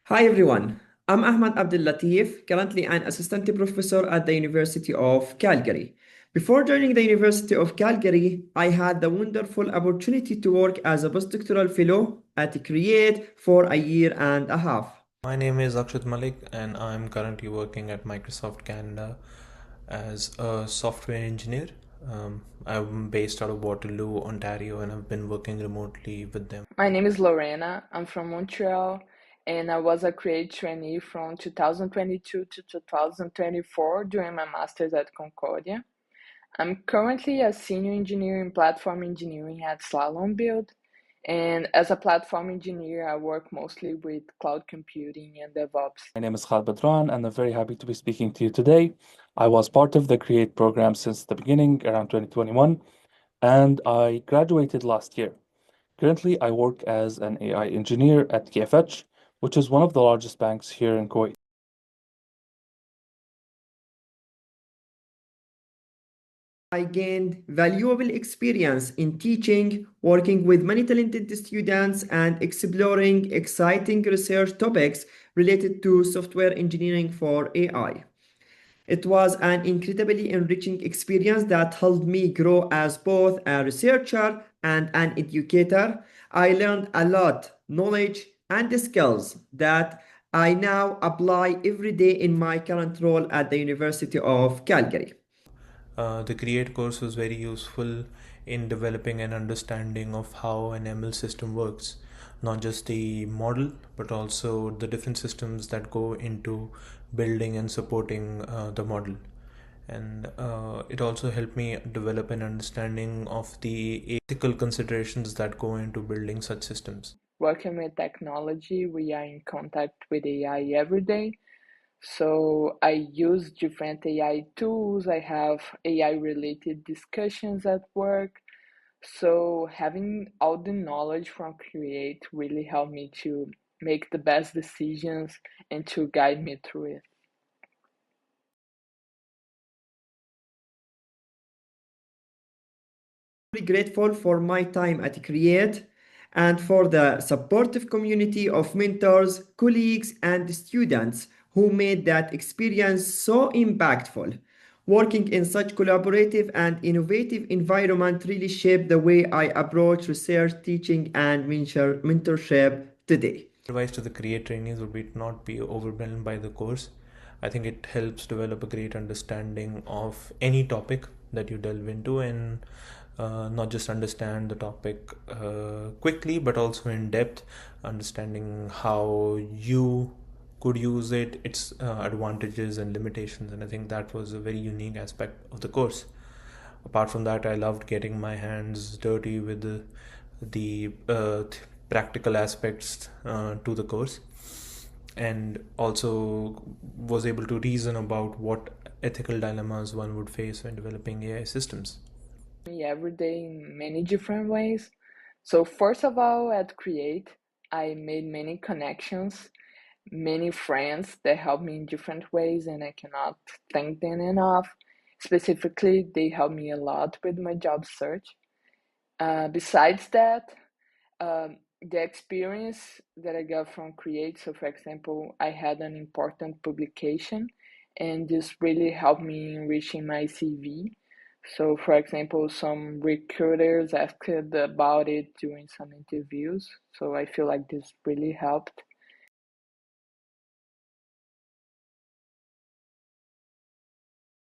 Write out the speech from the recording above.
Hi everyone, I'm Ahmad Abdul Latif, currently an assistant professor at the University of Calgary. Before joining the University of Calgary, I had the wonderful opportunity to work as a postdoctoral fellow at CREATE for a year and a half. My name is Akshat Malik, and I'm currently working at Microsoft Canada as a software engineer. I'm based out of Waterloo, Ontario, and I've been working remotely with them. My name is Lorena. I'm from Montreal, and I was a CREATE trainee from 2022 to 2024 during my master's at Concordia. I'm currently a senior engineer in platform engineering at Slalom Build, and as a platform engineer, I work mostly with cloud computing and DevOps. My name is Khalid Badran, and I'm very happy to be speaking to you today. I was part of the CREATE program since the beginning, around 2021, and I graduated last year. Currently, I work as an AI engineer at KFH, which is one of the largest banks here in Kuwait. I gained valuable experience in teaching, working with many talented students, and exploring exciting research topics related to software engineering for AI. It was an incredibly enriching experience that helped me grow as both a researcher and an educator. I learned a lot, knowledge, and skills that I now apply every day in my current role at the University of Calgary. The CREATE course was very useful in developing an understanding of how an ML system works, not just the model, but also the different systems that go into building and supporting the model. And it also helped me develop an understanding of the ethical considerations that go into building such systems. Working with technology, we are in contact with AI every day. So I use different AI tools. I have AI related discussions at work. So having all the knowledge from Create really helped me to make the best decisions and to guide me through it. Grateful for my time at Create and for the supportive community of mentors, colleagues, and students who made that experience so impactful. Working in such collaborative and innovative environment really shaped the way I approach research, teaching, and mentorship today. Advice to the CREATE trainees would be to not be overwhelmed by the course. I think it helps develop a great understanding of any topic that you delve into, and not just understand the topic quickly, but also in depth, understanding how you could use it, its advantages and limitations. And I think that was a very unique aspect of the course. Apart from that, I loved getting my hands dirty with the practical aspects to the course, and also was able to reason about what ethical dilemmas one would face when developing AI systems. Every day in many different ways. So first of all, at Create, I made many connections, many friends that helped me in different ways, and I cannot thank them enough. Specifically, they helped me a lot with my job search. Besides that, the experience that I got from Create, so for example, I had an important publication, and this really helped me enriching my CV. So, for example, some recruiters asked about it during some interviews. So I feel like this really helped.